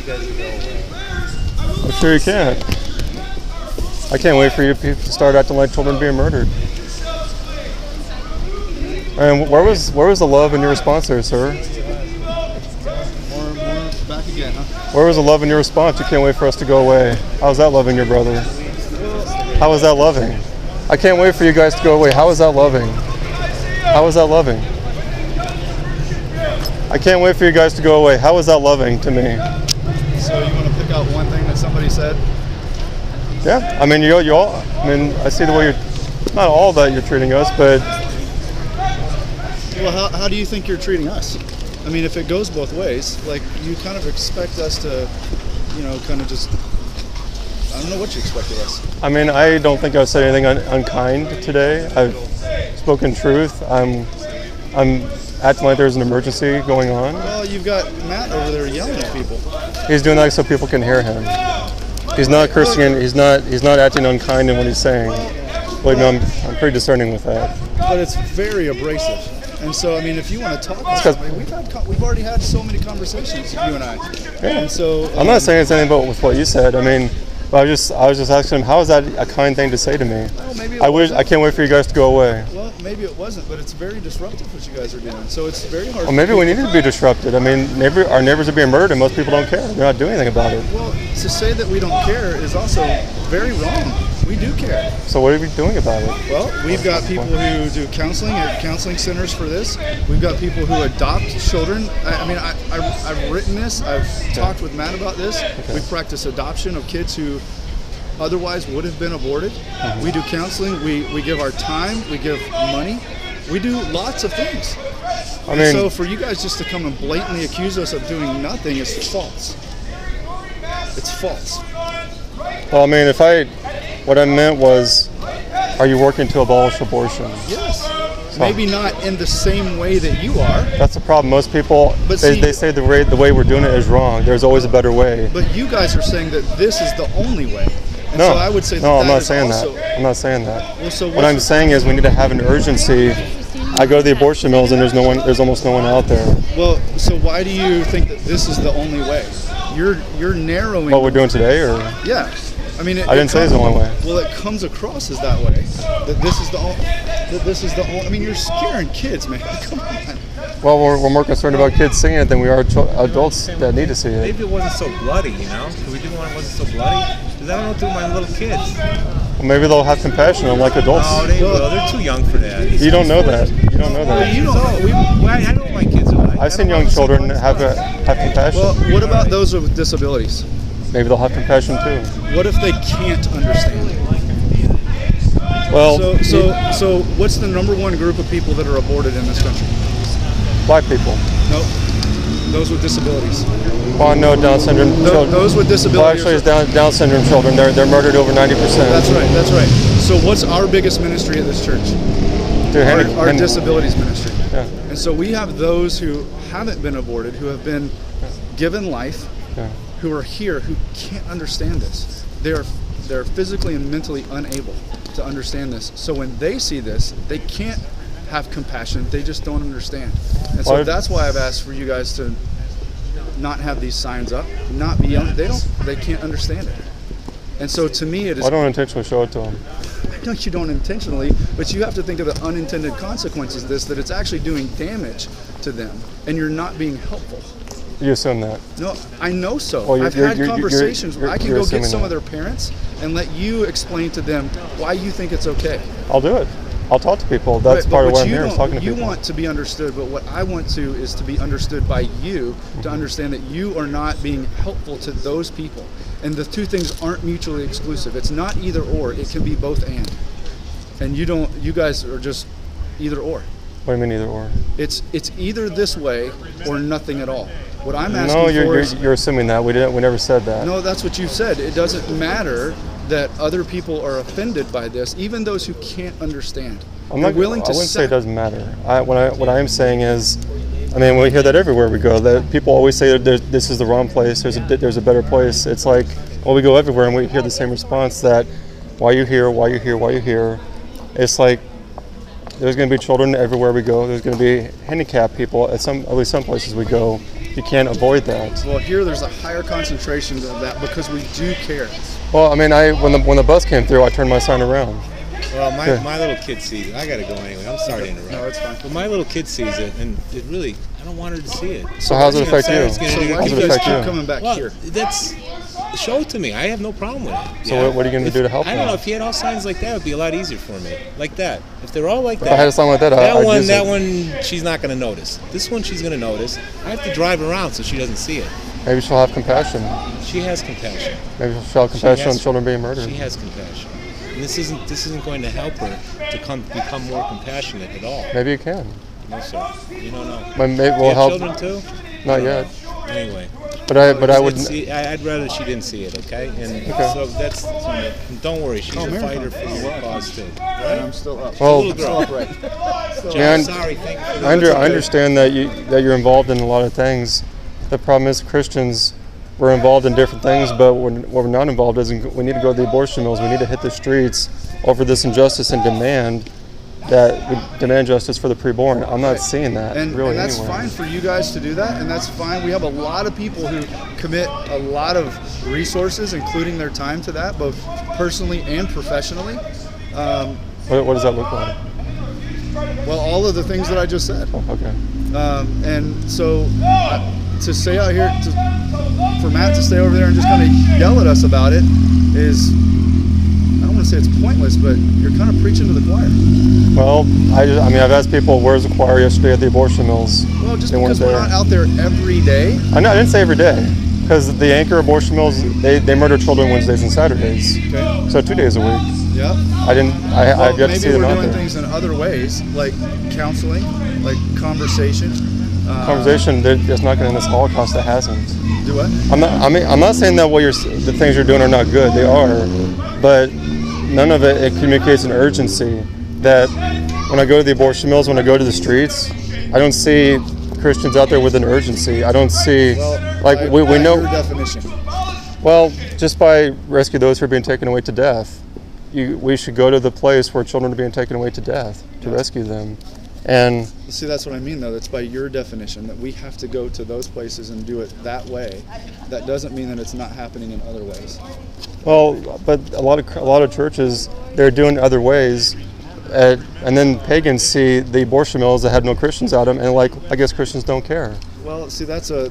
guys to go away. I'm sure you can't. I can't wait for you to start acting like children being murdered. And where was the love in your response there, sir? More back again, huh? Where was the love in your response? You can't wait for us to go away. How's that loving your brother? How is that loving? I can't wait for you guys to go away. How is that loving? How is that loving? I can't wait for you guys to go away. How is that loving to me? So you want to pick out one thing that somebody said? Yeah, I mean, you all. I mean, I see the way you're. Not all that you're treating us, but. Well, how do you think you're treating us? I mean, if it goes both ways, like you kind of expect us to, kind of just. I don't know what you expect of us. I mean, I don't think I said anything unkind today. I've spoken truth. I'm acting like there's an emergency going on. Well, you've got Matt over there yelling at people. He's doing that so people can hear him. He's not cursing and he's not acting unkind in what he's saying. Believe me, I'm pretty discerning with that. But it's very abrasive. And so, I mean, if you want to talk to somebody, we've already had so many conversations, you and I. Yeah. And so I'm not saying it's anything but with what you said. I mean, I was just asking him, how is that a kind thing to say to me? Well, maybe I can't wait for you guys to go away. Well, maybe it wasn't, but it's very disruptive what you guys are doing. So it's very hard. Well, maybe we need to be disrupted. I mean, our neighbors are being murdered and most people don't care. They're not doing anything about it. Well, to say that we don't care is also very wrong. We do care. So what are we doing about it? Well, we've got people who do counseling at counseling centers for this. We've got people who adopt children. I've written this. I've talked with Matt about this. Okay. We practice adoption of kids who otherwise would have been aborted. Mm-hmm. We do counseling. We give our time. We give money. We do lots of things. So for you guys just to come and blatantly accuse us of doing nothing is false. It's false. Well, I mean, what I meant was, are you working to abolish abortion? Yes. So, maybe not in the same way that you are. That's the problem. Most people, they say the way we're doing it is wrong. There's always a better way. But you guys are saying that this is the only way. And no, so I would say I'm not saying that. I'm not saying that. Well, so what I'm saying is we need to have an urgency. I go to the abortion mills and there's almost no one out there. Well, so why do you think that this is the only way? You're narrowing. What we're doing today, or? Yeah. I mean, I didn't say it's the only way. Well, it comes across as that way. That this is the only. That this is the only. I mean, you're scaring kids, man. Come on. Well, we're more concerned about kids seeing it than we are adults that need to see it. Maybe it wasn't so bloody, Could we do one that wasn't so bloody? Because I don't know through my little kids. Well, maybe they'll have compassion on like adults. Oh, they will. They're too young for that. You don't know that. You don't know that. I know what my kids are like. I've seen young children have compassion. Well, what about those with disabilities? Maybe they'll have compassion too. What if they can't understand? Well, so what's the number one group of people that are aborted in this country? Black people. Nope. Those with disabilities. Well, no, Down syndrome children. Those with disabilities. Well, actually, it's Down syndrome children. They're murdered over 90%. That's right. So what's our biggest ministry at this church? Our disabilities ministry. Yeah. And so we have those who haven't been aborted, who have been given life, who are here, who can't understand this. They're physically and mentally unable to understand this. So when they see this, they can't have compassion. They just don't understand. And so that's why I've asked for you guys to not have these signs up, not be young. They can't understand it. And so to me, it is. I don't intentionally show it to them. I know you don't intentionally, but you have to think of the unintended consequences of this, that it's actually doing damage to them, and you're not being helpful. You assume that? No, I know so. Well, I've had conversations where I can go get some of their parents and let you explain to them why you think it's okay. I'll do it. I'll talk to people. That's part of what I'm here, is talking to people. You want to be understood, but what I want to is to be understood by you, to understand that you are not being helpful to those people. And the two things aren't mutually exclusive. It's not either or, it can be both and. And you guys are just either or. What do you mean either or? It's either this way or nothing at all. What I'm asking for is... No, you're assuming that. We never said that. No, that's what you said. It doesn't matter that other people are offended by this, even those who can't understand. I wouldn't say it doesn't matter. What I am saying is, I mean, we hear that everywhere we go. That people always say that this is the wrong place. There's a better place. It's like, well, we go everywhere and we hear the same response that, why you here? Why you here? Why you here? It's like, there's going to be children everywhere we go. There's going to be handicapped people at least some places we go. you can't avoid that. Well, here there's a higher concentration of that because we do care. Well, I mean, when the bus came through, I turned my sign around. Well, my little kid sees it. I gotta go anyway. I'm sorry to interrupt. No, it's fine. But my little kid sees it, and it really, I don't want her to see it. So how does it affect you? So why do you guys keep coming back here? That's show it to me. I have no problem with it. So what are you going to do to help I don't know. them? If he had all signs like that, it would be a lot easier for me. Like that. If they're all like that. If I had a sign like that, I'd use that it. one, she's not going to notice. This one, she's going to notice. I have to drive around so she doesn't see it. Maybe she'll have compassion. She has compassion. Maybe she'll have compassion on children being murdered. She has compassion. And this isn't going to help her to become more compassionate at all. Maybe it can. No, sir. You don't know. Maybe Do we'll you have help. children too? Not yet. Anyway. But I would. I'd rather she didn't see it, okay? And so that's. Don't worry, she's a fighter for your cause too. Right? I'm still up. Well, Little girl. Still upright. Man, sorry. Thank you. I understand that you're involved in a lot of things. The problem is Christians, we're involved in different things, but what we're not involved in is we need to go to the abortion mills. We need to hit the streets over this injustice and demand justice for the preborn. I'm not seeing that and that's anywhere. fine for you guys to do that, and that's fine. We have a lot of people who commit a lot of resources, including their time, to that, both personally and professionally. What does that look like? Well, all of the things that I just said. Oh, okay. And so to stay out here, for Matt to stay over there and just kind of yell at us about it is, I don't want to say it's pointless, but you're kind of preaching to the choir. Well, I've asked people, where's the choir yesterday at the abortion mills? Well, just because we're not out there every day. I didn't say every day, because the Anchor abortion mills, they murder children Wednesdays and Saturdays. Okay. So 2 days a week. Yep. I've yet to see them out there. Maybe we're doing things in other ways, like counseling, like conversation. Conversation, it's not going to end this Holocaust. It hasn't. Do what? I'm not saying that the things you're doing are not good. They are, but none of it communicates an urgency. That when I go to the abortion mills, when I go to the streets, I don't see Christians out there with an urgency. I don't see we know. Your definition. Well, just by rescue those who are being taken away to death, we should go to the place where children are being taken away to death to rescue them. And see, that's what I mean, though. That's by your definition, that we have to go to those places and do it that way. That doesn't mean that it's not happening in other ways. Well, but a lot of churches, they're doing other ways, and then pagans see the abortion mills that had no Christians at them, and I guess Christians don't care. Well, see, that's a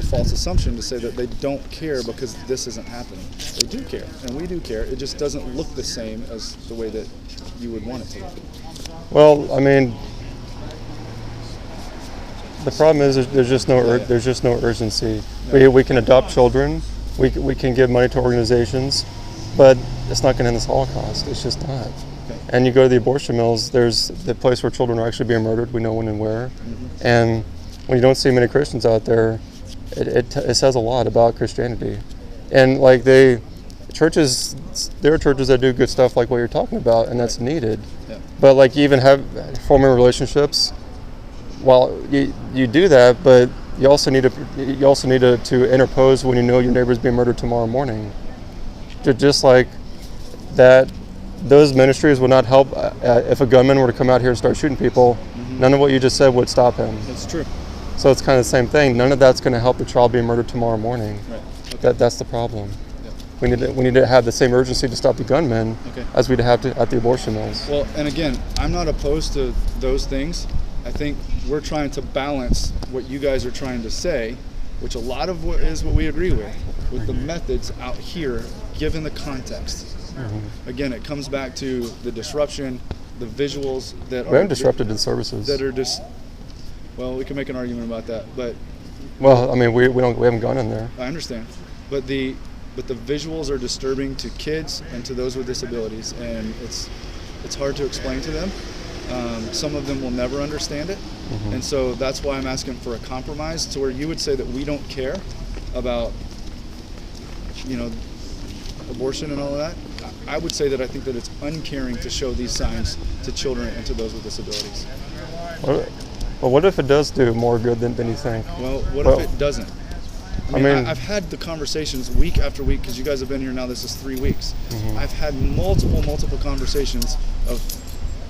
false assumption to say that they don't care because this isn't happening. They do care, and we do care. It just doesn't look the same as the way that you would want it to look. Well, I mean, the problem is there's just no urgency. We can adopt children, we can give money to organizations, but it's not going to end this Holocaust. It's just not. Okay. And you go to the abortion mills, there's the place where children are actually being murdered. We know when and where. Mm-hmm. And when you don't see many Christians out there, it says a lot about Christianity. And there are churches that do good stuff like what you're talking about, and that's needed. Yeah. But you even have forming relationships. Well, you do that, but you also need to interpose when you know your neighbor's being murdered tomorrow morning. Just like that, those ministries would not help if a gunman were to come out here and start shooting people. Mm-hmm. None of what you just said would stop him. That's true. So it's kind of the same thing. None of that's going to help the child being murdered tomorrow morning. Right. Okay. That's the problem. We need to have the same urgency to stop the gunmen as we'd have to at the abortion mills. Well, and again, I'm not opposed to those things. I think we're trying to balance what you guys are trying to say, which a lot of is what we agree with the methods out here, given the context. Mm-hmm. Again, it comes back to the disruption, the visuals that we haven't disrupted the services. That are just, well, we can make an argument about that, but. Well, I mean, we haven't gone in there. I understand, but the visuals are disturbing to kids and to those with disabilities, and it's hard to explain to them. Some of them will never understand it, mm-hmm. and so that's why I'm asking for a compromise to where you would say that we don't care about, abortion and all of that. I would say that I think that it's uncaring to show these signs to children and to those with disabilities. Well, what if it does do more good than you think? Well, what if it doesn't? I mean, I've had the conversations week after week, because you guys have been here now, this is 3 weeks. Mm-hmm. I've had multiple conversations of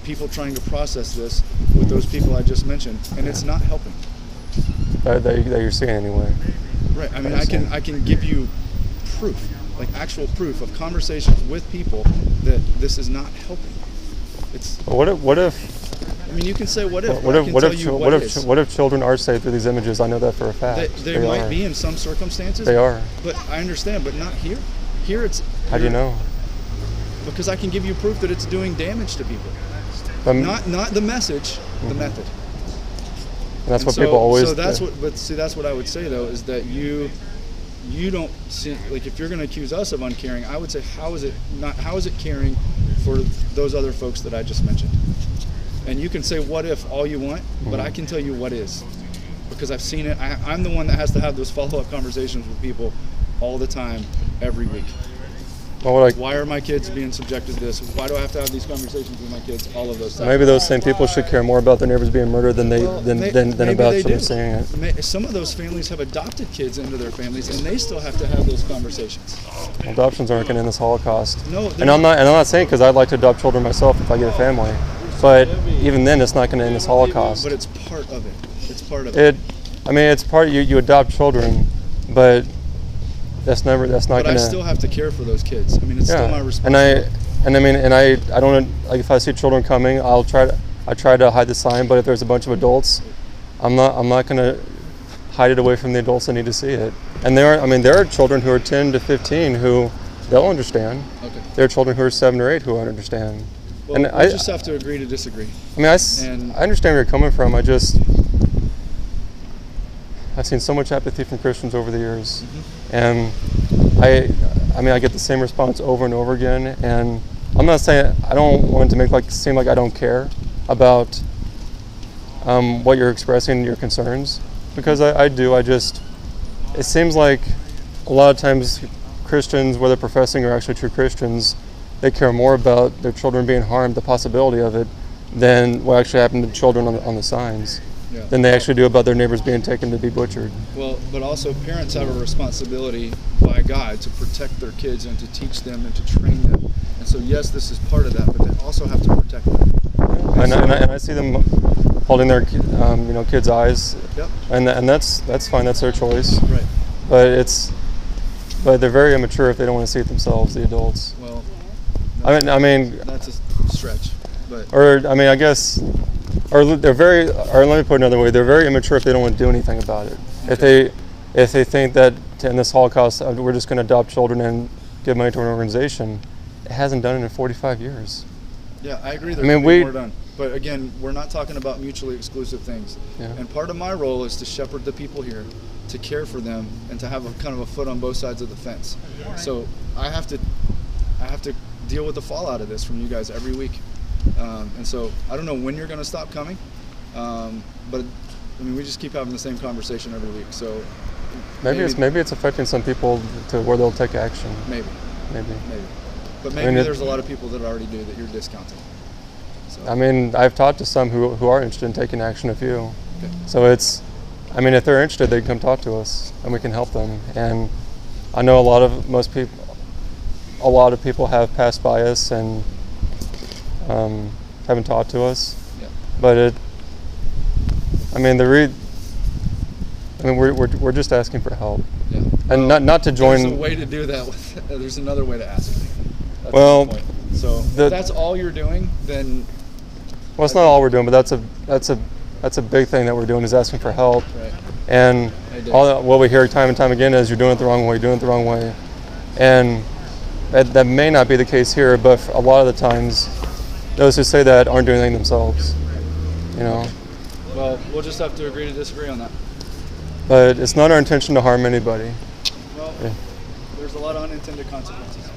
people trying to process this with those people I just mentioned, and it's not helping. that you're seeing anyway. Right. I mean, I can give you proof, like actual proof of conversations with people that this is not helping. It's. But what if? I mean, you can say what if. What if children are saved through these images? I know that for a fact. They might be in some circumstances. They are. But I understand, but not here. Here it's. How do you know? Because I can give you proof that it's doing damage to people. Not the message, the method. And that's what people always. So that's what. But see, that's what I would say though, is that you don't see, like, if you're going to accuse us of uncaring, I would say how is it caring for those other folks that I just mentioned? And you can say what if all you want, but I can tell you what is, because I've seen it. I'm the one that has to have those follow-up conversations with people all the time, every week. Well, why are my kids being subjected to this? Why do I have to have these conversations with my kids? All of those things. Maybe those same people should care more about their neighbors being murdered than about children seeing it. Some of those families have adopted kids into their families, and they still have to have those conversations. Adoptions aren't going to end this Holocaust. No, and I'm not saying because I'd like to adopt children myself if I get a family, but even then, it's not going to end this Holocaust. But it's part of it. It's part of it. I mean, it's part. You adopt children, but. That's not But gonna. I still have to care for those kids. I mean, it's still my responsibility. And I don't, like, if I see children coming, I try to hide the sign. But if there's a bunch of adults, I'm not gonna hide it away from the adults that need to see it. And there are children who are 10 to 15 who they'll understand. Okay. There are children who are 7 or 8 who won't understand. Well, and I just have to agree to disagree. I mean, I understand where you're coming from. I've seen so much apathy from Christians over the years, and I get the same response over and over again. And I'm not saying I don't want to seem like I don't care about what you're expressing, your concerns, because I do. It seems like a lot of times Christians, whether professing or actually true Christians, they care more about their children being harmed, the possibility of it, than what actually happened to children on the signs. Yeah. Than they actually do about their neighbors being taken to be butchered. Well, but also parents have a responsibility by God to protect their kids and to teach them and to train them. And so yes, this is part of that, but they also have to protect them. And I see them holding their kids' eyes. Yep. And that's fine. That's their choice. Right. But they're very immature if they don't want to see it themselves, the adults. Well, I mean that's a stretch. But I guess. Or let me put it another way, they're very immature if they don't want to do anything about it. Okay. If they think that in this Holocaust we're just going to adopt children and give money to an organization, it hasn't done it in 45 years. Yeah, I agree. There could be more done. But again, we're not talking about mutually exclusive things. Yeah. And part of my role is to shepherd the people here, to care for them, and to have a kind of a foot on both sides of the fence. So I have to deal with the fallout of this from you guys every week. And so I don't know when you're going to stop coming, but I mean, we just keep having the same conversation every week. So maybe it's affecting some people to where they'll take action. Maybe. But there's a lot of people that already do that you're discounting. So. I mean, I've talked to some who are interested in taking action. A few. Okay. So if they're interested, they can come talk to us and we can help them. And I know a lot of people have passed by us and. Haven't talked to us, yeah. But we're just asking for help, yeah. And not to join. There's a way to do that. There's another way to ask. That's well, the point. So if that's all you're doing, then. Well, it's not all we're doing, but that's a big thing that we're doing is asking for help. Right. And what we hear time and time again is you're doing it the wrong way, and that may not be the case here, but a lot of the times. Those who say that aren't doing anything themselves, Well, we'll just have to agree to disagree on that. But it's not our intention to harm anybody. Well, there's a lot of unintended consequences.